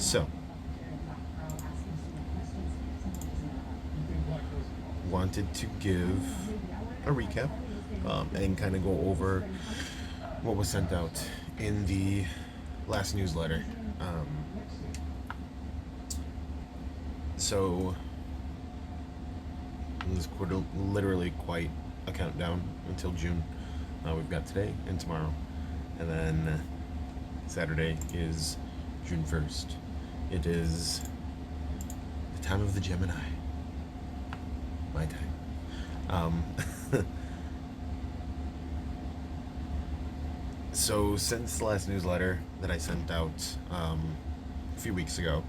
So, wanted to give a recap and kind of go over what was sent out in the last newsletter. So, this quarter literally quite a countdown until June. We've got today and tomorrow, and then Saturday is June 1st. It is the time of the Gemini. My time. So since the last newsletter that I sent out a few weeks ago,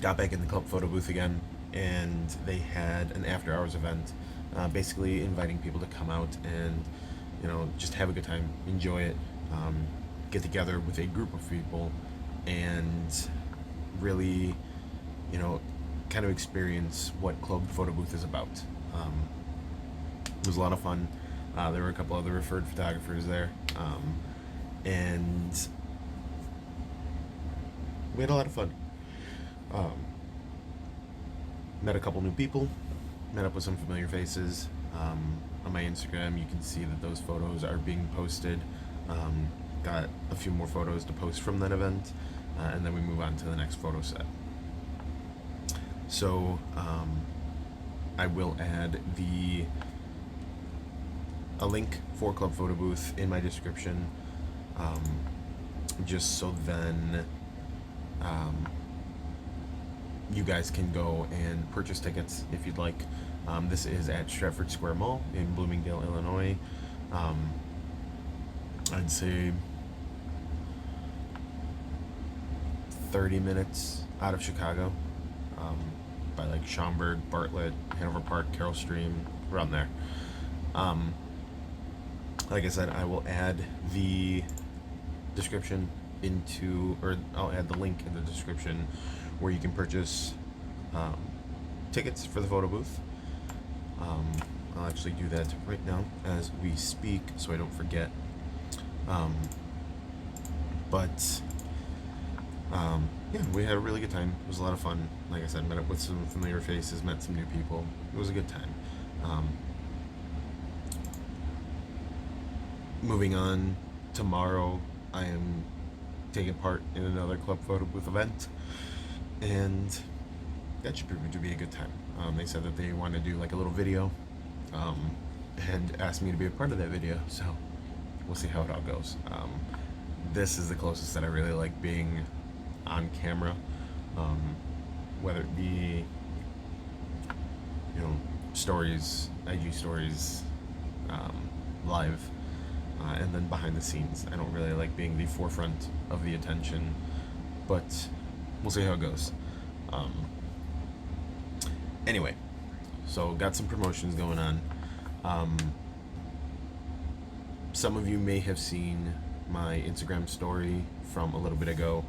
got back in the club photo booth again, and they had an after hours event, basically inviting people to come out and just have a good time, enjoy it, get together with a group of people, and really kind of experience what club photo booth is about. It was a lot of fun. There were a couple other referred photographers there, and we had a lot of fun. Met a couple new people, met up with some familiar faces. On my Instagram, you can see that those photos are being posted. Got a few more photos to post from that event, and then we move on to the next photo set. So I will add a link for Club Photo Booth in my description, just so then you guys can go and purchase tickets if you'd like. This is at Stratford Square Mall in Bloomingdale, Illinois. I'd say 30 minutes out of Chicago, by like Schaumburg, Bartlett, Hanover Park, Carroll Stream, around there. Like I said, I will add the description I'll add the link in the description where you can purchase tickets for the photo booth. I'll actually do that right now as we speak so I don't forget. Yeah, we had a really good time. It was a lot of fun. Like I said, met up with some familiar faces, met some new people. It was a good time. Moving on, tomorrow I am taking part in another club photo booth event, and that should prove to be a good time. They said that they want to do like a little video, and asked me to be a part of that video, so we'll see how it all goes. This is the closest that I really like being on camera, whether it be stories, IG stories, live, and then behind the scenes. I don't really like being the forefront of the attention, but we'll see how it goes. Anyway, so got some promotions going on. Some of you may have seen my Instagram story from a little bit ago.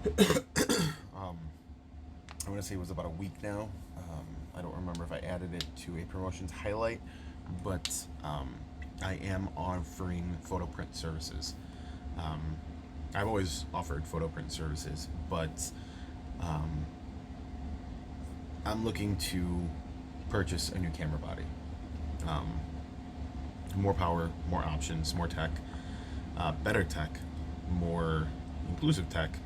I want to say it was about a week now. I don't remember if I added it to a promotions highlight, but I am offering photo print services. I've always offered photo print services, but I'm looking to purchase a new camera body. More power, more options, more tech, better tech, more inclusive tech,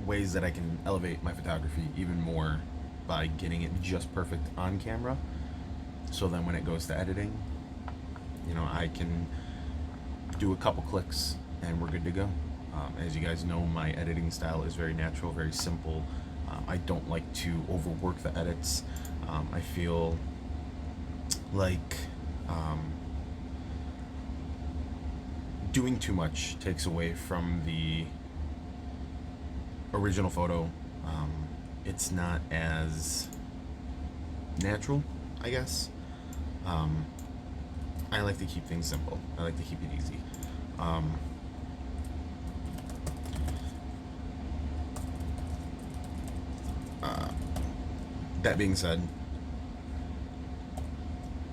ways that I can elevate my photography even more by getting it just perfect on camera. So then when it goes to editing, I can do a couple clicks and we're good to go. As you guys know, my editing style is very natural, very simple. I don't like to overwork the edits. I feel like doing too much takes away from the original photo. It's not as natural, I guess. I like to keep things simple. I like to keep it easy. That being said,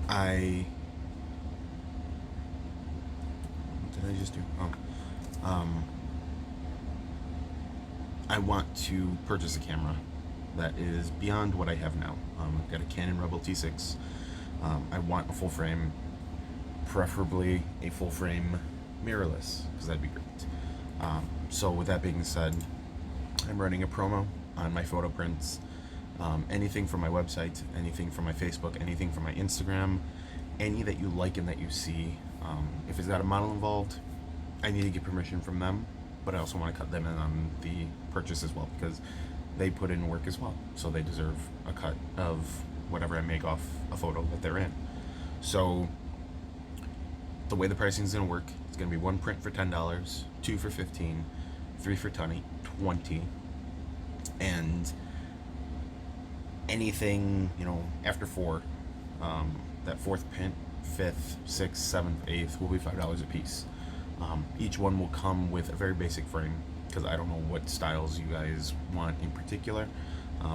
what did I just do? Um, I want to purchase a camera that is beyond what I have now. I've got a Canon Rebel T6. I want a full frame, preferably a full frame mirrorless, because that'd be great. So with that being said, I'm running a promo on my photo prints. Anything from my website, anything from my Facebook, anything from my Instagram, any that you like and that you see. If it's got a model involved, I need to get permission from them, but I also want to cut them in on the purchase as well, because they put in work as well, so they deserve a cut of whatever I make off a photo that they're in. So the way the pricing is going to work, it's going to be one print for $10, two for $15, three for $20, and anything, after four, that fourth print, fifth, sixth, seventh, eighth will be $5 a piece. Each one will come with a very basic frame, because I don't know what styles you guys want in particular.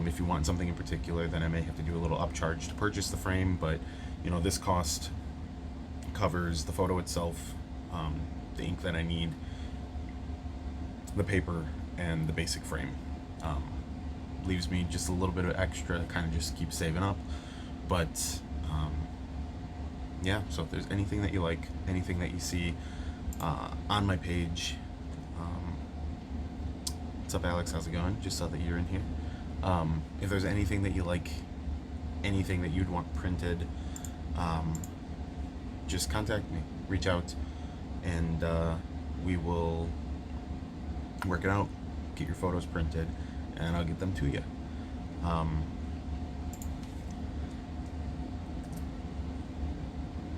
If you want something in particular, then I may have to do a little upcharge to purchase the frame, but this cost covers the photo itself, the ink that I need, the paper, and the basic frame. Leaves me just a little bit of extra to kind of just keep saving up. But yeah, so if there's anything that you like, anything that you see on my page, what's up, Alex? How's it going? Just saw that you're in here. If there's anything that you like, anything that you'd want printed, just contact me, reach out, and we will work it out, get your photos printed, and I'll get them to you.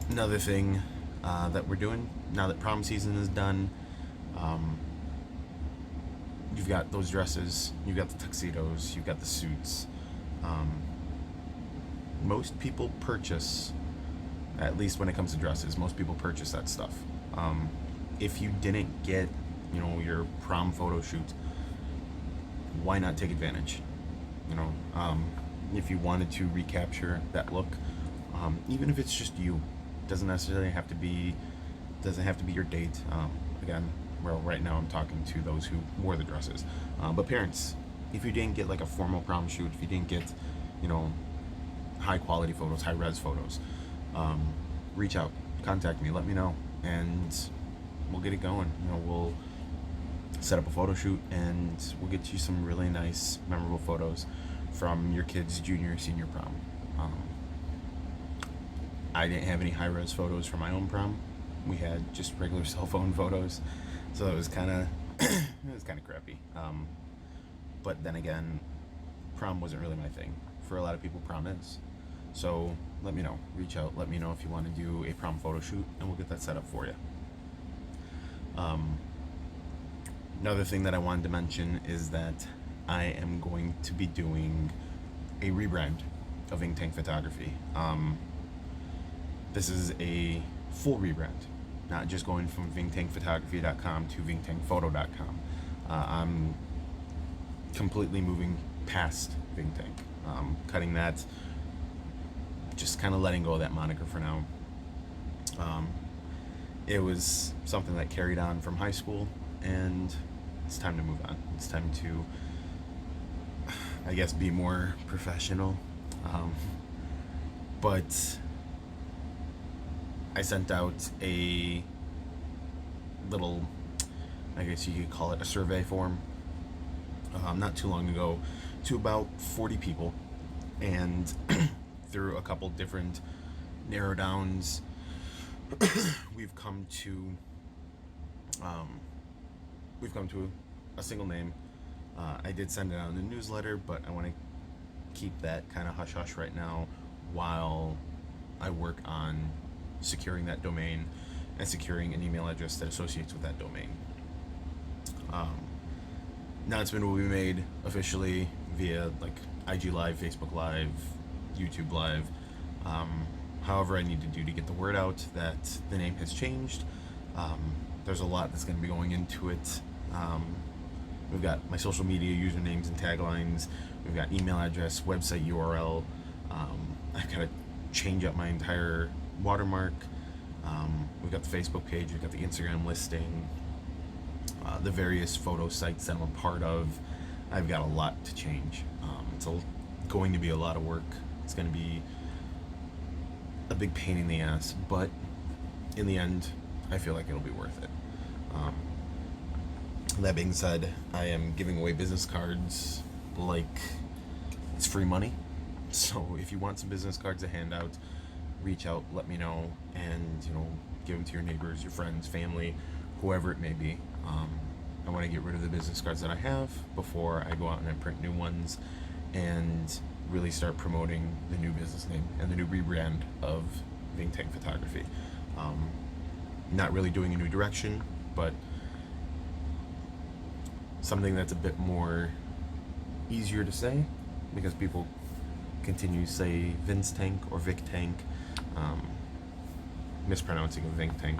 Another thing that we're doing now that prom season is done, you've got those dresses, you've got the tuxedos, you've got the suits. Most people purchase, at least when it comes to dresses, most people purchase that stuff. If you didn't get, your prom photo shoot, why not take advantage? If you wanted to recapture that look, even if it's just you, doesn't necessarily have to be, your date. Again, well, right now I'm talking to those who wore the dresses. But parents, if you didn't get like a formal prom shoot, if you didn't get, high quality photos, high res photos, reach out, contact me, let me know, and we'll get it going. We'll set up a photo shoot, and we'll get you some really nice, memorable photos from your kid's junior or senior prom. I didn't have any high res photos for my own prom. We had just regular cell phone photos, so it was kind of crappy. But then again, prom wasn't really my thing. For a lot of people, prom is. So let me know. Reach out. Let me know if you want to do a prom photo shoot, and we'll get that set up for you. Another thing that I wanted to mention is that I am going to be doing a rebrand of Ink Tank Photography. This is a full rebrand, not just going from VinkTankPhotography.com to VinkTankPhoto.com. I'm completely moving past VinkTank, cutting that, just kind of letting go of that moniker for now. It was something that carried on from high school, and it's time to move on. It's time to, I guess, be more professional. But I sent out a little, I guess you could call it a survey form, not too long ago, to about 40 people, and through a couple different narrow downs, we've come to a single name. I did send it out in the newsletter, but I want to keep that kind of hush hush right now while I work on securing that domain and securing an email address that associates with that domain. Announcement will be made officially via like IG Live, Facebook Live, YouTube Live. However I need to do to get the word out that the name has changed. There's a lot that's going to be going into it. We've got my social media usernames and taglines. We've got email address, website URL. I've got to change up my entire watermark. We've got the Facebook page. We've got the Instagram listing. the various photo sites that I'm a part of, I've got a lot to change. Going to be a lot of work. It's going to be a big pain in the ass, but in the end, I feel like it'll be worth it. That being said, I am giving away business cards like it's free money. So if you want some business cards to hand out, reach out, let me know, and give them to your neighbors, your friends, family, whoever it may be. I want to get rid of the business cards that I have before I go out and I print new ones and really start promoting the new business name and the new rebrand of Ving Tank Photography. Not really doing a new direction, but something that's a bit more easier to say because people continue to say Vince Tank or Vic Tank, mispronouncing of Ving Tank.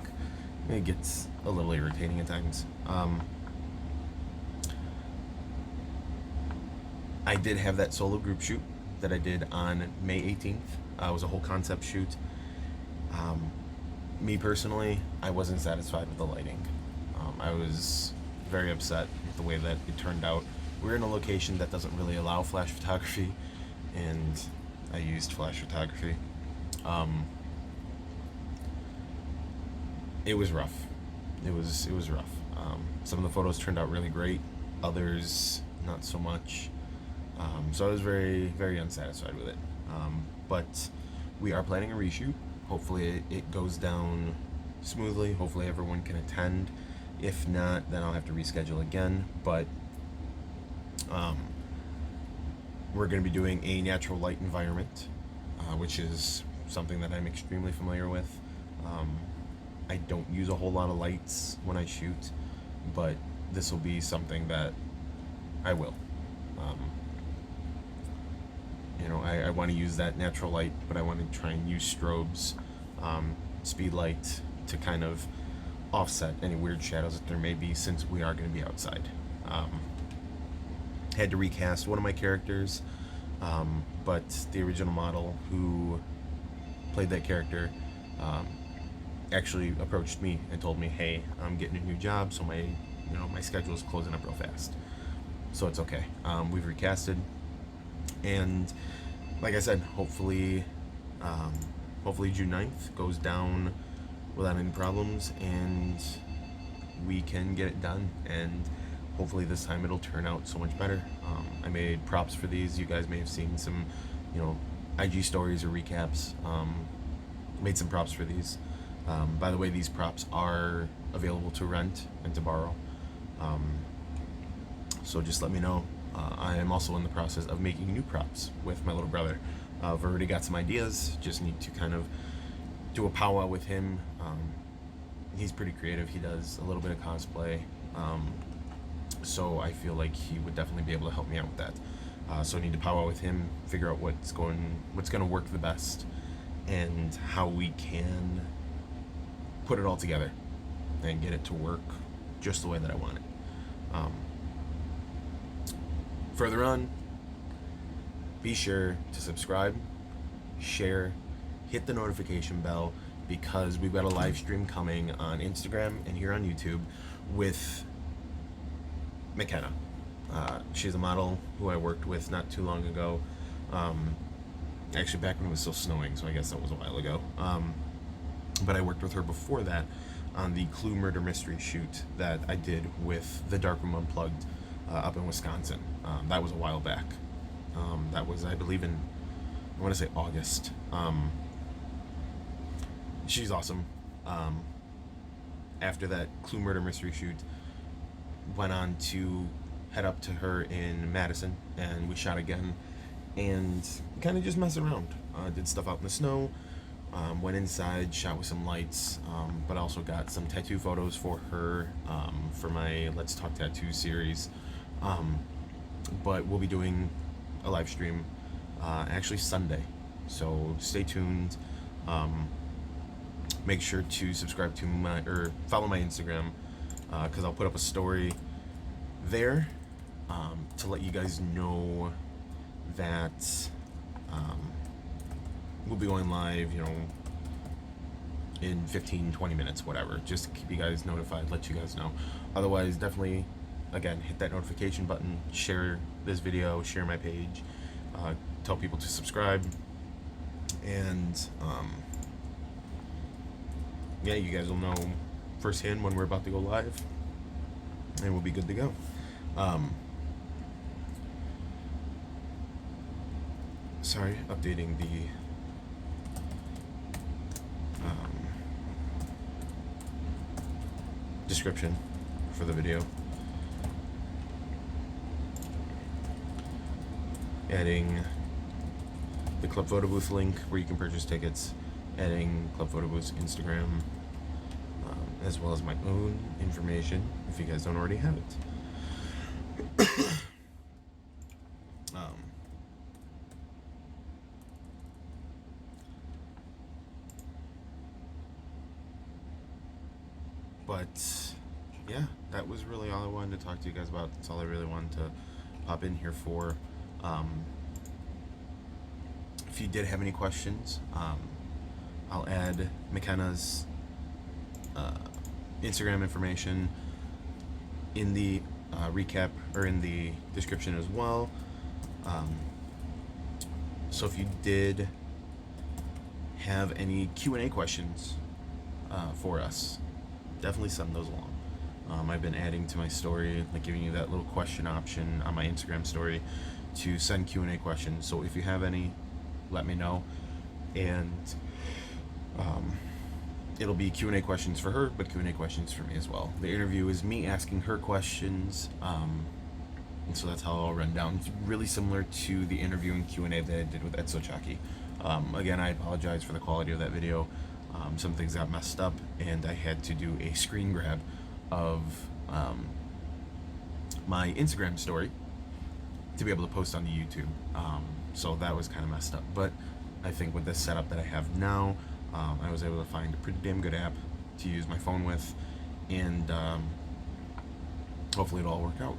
It gets a little irritating at times. I did have that solo group shoot that I did on May 18th. It was a whole concept shoot. Me personally, I wasn't satisfied with the lighting. I was very upset with the way that it turned out. We're in a location that doesn't really allow flash photography, and I used flash photography. It was rough. It was rough. Some of the photos turned out really great, others not so much. So I was very, very unsatisfied with it. But we are planning a reshoot. Hopefully it goes down smoothly. Hopefully everyone can attend. If not, then I'll have to reschedule again. But we're going to be doing a natural light environment, which is something that I'm extremely familiar with. I don't use a whole lot of lights when I shoot, but this will be something that I will. I want to use that natural light, but I want to try and use strobes, speed light to kind of offset any weird shadows that there may be since we are going to be outside. Had to recast one of my characters, but the original model who played that character actually approached me and told me, hey, I'm getting a new job, so my schedule is closing up real fast. So it's okay. We've recasted, and like I said, hopefully June 9th goes down without any problems, and we can get it done, and hopefully this time it'll turn out so much better. I made props for these. You guys may have seen some, IG stories or recaps. Made some props for these. By the way, these props are available to rent and to borrow. So just let me know. I am also in the process of making new props with my little brother. I've already got some ideas, just need to kind of do a powwow with him. He's pretty creative. He does a little bit of cosplay. So I feel like he would definitely be able to help me out with that. So I need to powwow with him, figure out what's going to work the best, and how we can put it all together and get it to work just the way that I want it. Further on, be sure to subscribe, share, hit the notification bell, because we've got a live stream coming on Instagram and here on YouTube with McKenna. She's a model who I worked with not too long ago. Actually, back when it was still snowing, so I guess that was a while ago. But I worked with her before that on the Clue Murder Mystery shoot that I did with the Darkroom Unplugged up in Wisconsin. That was a while back. That was, I believe, I want to say August. She's awesome. After that Clue Murder Mystery shoot, went on to head up to her in Madison, and we shot again, and kind of just messed around. Did stuff out in the snow, went inside, shot with some lights, but also got some tattoo photos for her for my Let's Talk Tattoo series. But we'll be doing a live stream actually Sunday, so stay tuned. Make sure to subscribe to follow my Instagram, because I'll put up a story there to let you guys know that we'll be going live, in 15, 20 minutes, whatever, just to keep you guys notified, let you guys know. Otherwise, definitely, again, hit that notification button, share this video, share my page, tell people to subscribe, and yeah, you guys will know firsthand when we're about to go live, and we'll be good to go. Sorry, updating the description for the video. Adding the Club Photo Booth link where you can purchase tickets, adding Club Photo Booth's Instagram, as well as my own information if you guys don't already have it. But yeah, that was really all I wanted to talk to you guys about. That's all I really wanted to pop in here for. If you did have any questions, I'll add McKenna's Instagram information in the recap or in the description as well. So if you did have any Q&A questions for us, definitely send those along. I've been adding to my story, like giving you that little question option on my Instagram story to send Q&A questions. So if you have any, let me know. And it'll be Q&A questions for her, but Q&A questions for me as well. The interview is me asking her questions, and so that's how I'll run down. It's really similar to the interview and Q&A that I did with Ed Sochaki. Again, I apologize for the quality of that video. Some things got messed up, and I had to do a screen grab of my Instagram story to be able to post on the YouTube. So that was kind of messed up. But I think with this setup that I have now, I was able to find a pretty damn good app to use my phone with, and hopefully it'll all work out.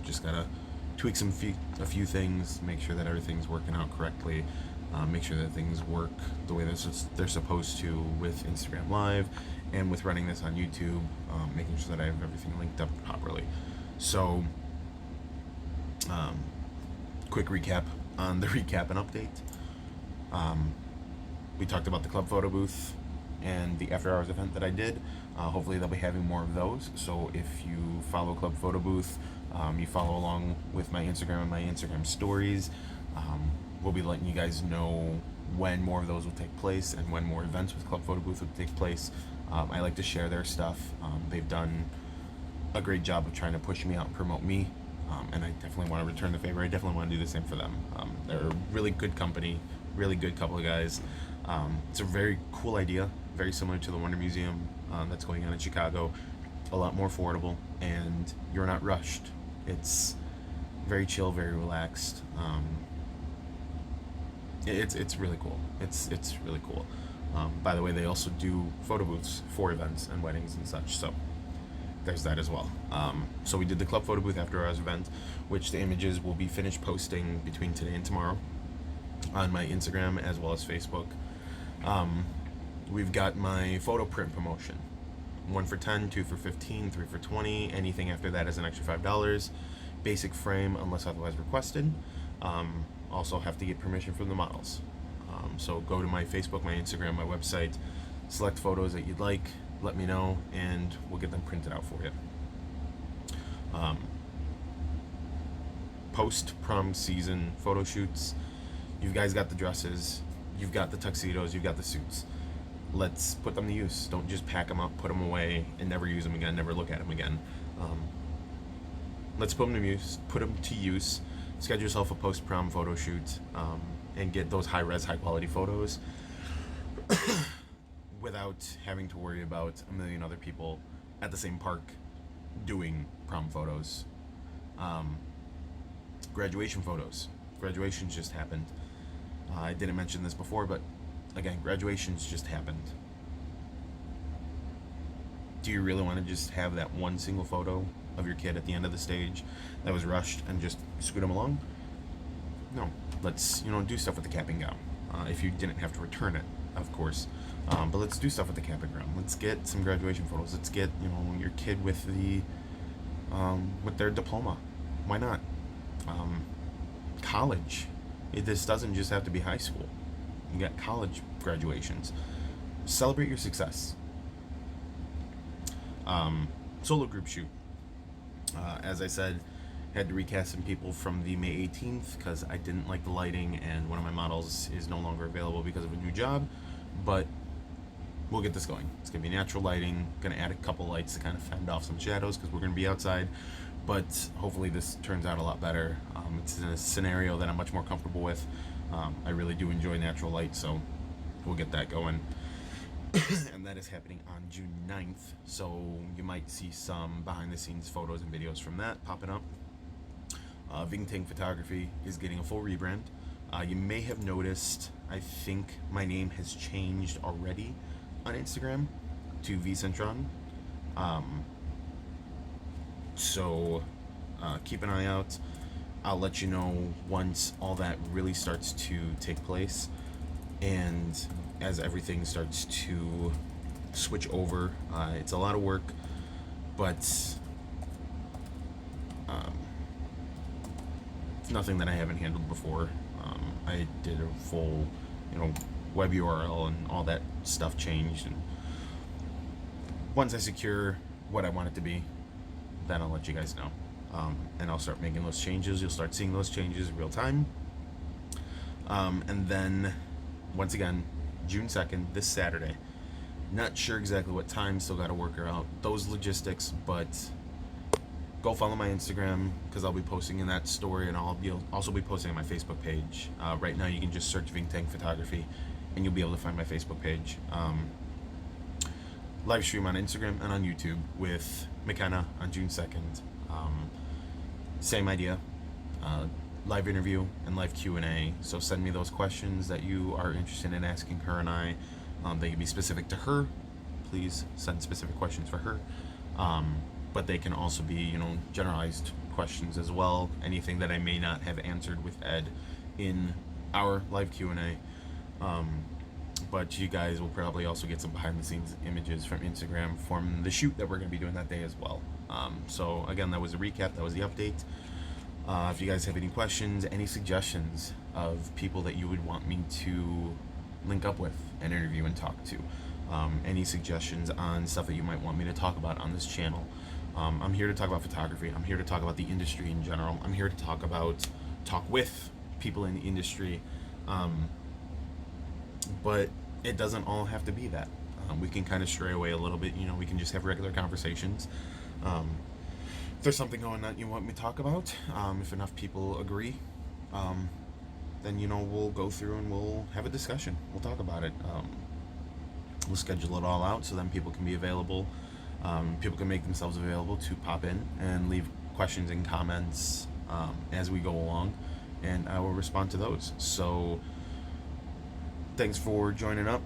Just gotta tweak a few things, make sure that everything's working out correctly. Make sure that things work the way they're supposed to with Instagram Live and with running this on YouTube, making sure that I have everything linked up properly. So, quick recap on the recap and update. We talked about the Club Photo Booth and the After Hours event that I did. Hopefully they'll be having more of those. So if you follow Club Photo Booth, you follow along with my Instagram and my Instagram stories, we'll be letting you guys know when more of those will take place and when more events with Club Photo Booth will take place. I like to share their stuff. They've done a great job of trying to push me out and promote me, and I definitely want to return the favor. I definitely want to do the same for them. They're a really good company, really good couple of guys. It's a very cool idea, very similar to the Wonder Museum that's going on in Chicago, a lot more affordable, and you're not rushed. It's very chill, very relaxed. It's really cool. It's really cool. By the way, they also do photo booths for events and weddings and such, so there's that as well. So we did the Club Photo Booth After Hours event, which the images will be finished posting between today and tomorrow on my Instagram as well as Facebook. We've got my photo print promotion. 1 for 10, 2 for 15, 3 for 20. Anything after that is an extra $5. Basic frame unless otherwise requested. Also have to get permission from the models. So go to my Facebook, my Instagram, my website, select photos that you'd like, let me know, and we'll get them printed out for you. Post-prom season photo shoots. You guys got the dresses, you've got the tuxedos, you've got the suits. Let's put them to use. Don't just pack them up, put them away, and never use them again, never look at them again. Let's put them to use. Schedule yourself a post-prom photo shoot, and get those high-res, high-quality photos without having to worry about a million other people at the same park doing prom photos. Graduation photos. Graduations just happened. I didn't mention this before, but again, graduations just happened. Do you really want to just have that one single photo of your kid at the end of the stage that was rushed and just scoot them along? No. Let's, do stuff with the cap and gown. If you didn't have to return it, of course. But let's do stuff with the camping ground. Let's get some graduation photos. Let's get, you know, your kid with with their diploma. Why not? College. This doesn't just have to be high school. You got college graduations. Celebrate your success. Solo group shoot. As I said, had to recast some people from the May 18th because I didn't like the lighting, and one of my models is no longer available because of a new job. But we'll get this going. It's gonna be natural lighting. Gonna add a couple lights to kind of fend off some shadows because we're gonna be outside. But hopefully this turns out a lot better. It's in a scenario that I'm much more comfortable with. I really do enjoy natural light, so we'll get that going. And that is happening on June 9th, so you might see some behind the scenes photos and videos from that popping up. Vingtang Photography is getting a full rebrand. You may have noticed, I think my name has changed already on Instagram to vcentron. So keep an eye out. I'll let you know once all that really starts to take place, and as everything starts to switch over. It's a lot of work, but it's nothing that I haven't handled before. I did a full, web URL and all that stuff changed, and once I secure what I want it to be, then I'll let you guys know. And I'll start making those changes. You'll start seeing those changes real time. And then, once again, June 2nd, this Saturday. Not sure exactly what time, still got to work out those logistics, but go follow my Instagram because I'll be posting in that story, and I'll also be posting on my Facebook page. Right now, you can just search Vingtang Photography, and you'll be able to find my Facebook page. Live stream on Instagram and on YouTube with McKenna on June 2nd. Same idea. Live interview and live Q&A. So send me those questions that you are interested in asking her and I. They can be specific to her. Please send specific questions for her. But they can also be, generalized questions as well. Anything that I may not have answered with Ed in our live Q&A. But you guys will probably also get some behind the scenes images from Instagram from the shoot that we're going to be doing that day as well. So again, that was a recap. That was the update. If you guys have any questions, any suggestions of people that you would want me to link up with and interview and talk to, any suggestions on stuff that you might want me to talk about on this channel, I'm here to talk about photography. I'm here to talk about the industry in general. I'm here to talk with people in the industry. But it doesn't all have to be that. We can kind of stray away a little bit. We can just have regular conversations. If there's something going on you want me to talk about, if enough people agree, then we'll go through and we'll have a discussion. We'll talk about it. We'll schedule it all out so then people can be available. People can make themselves available to pop in and leave questions and comments as we go along, and I will respond to those. So thanks for joining up.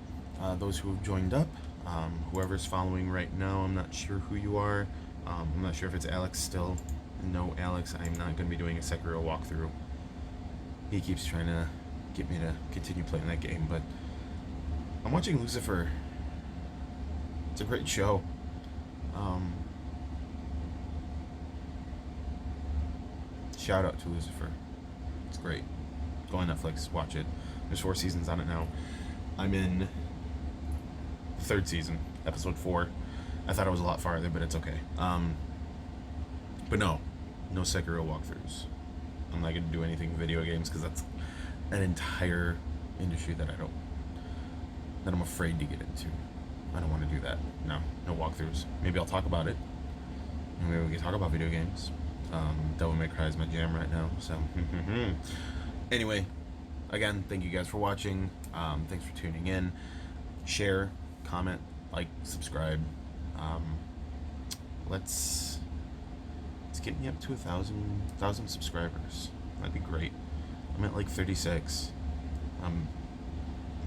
Those who have joined up, whoever's following right now, I'm not sure who you are. I'm not sure if it's Alex still. No, Alex, I'm not going to be doing a Sekiro walkthrough. He keeps trying to get me to continue playing that game, but I'm watching Lucifer. It's a great show. Shout out to Lucifer. It's great. Go on Netflix, watch it. There's 4 seasons on it now. I'm in the 3rd season, episode 4. I thought it was a lot farther, but it's okay. But no Sekiro walkthroughs. I'm not going to do anything with video games because that's an entire industry that I'm afraid to get into. I don't want to do that. No walkthroughs. Maybe I'll talk about it. Maybe we can talk about video games. Devil May Cry is my jam right now. So, anyway, again, thank you guys for watching. Thanks for tuning in. Share, comment, like, subscribe. Let's get me up to 1,000 subscribers. That'd be great. I'm at like 36. I'm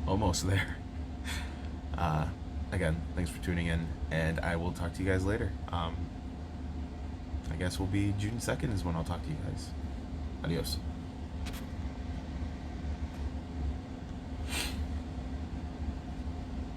almost there. Again, thanks for tuning in, and I will talk to you guys later. I guess we'll be June 2nd is when I'll talk to you guys. Adios.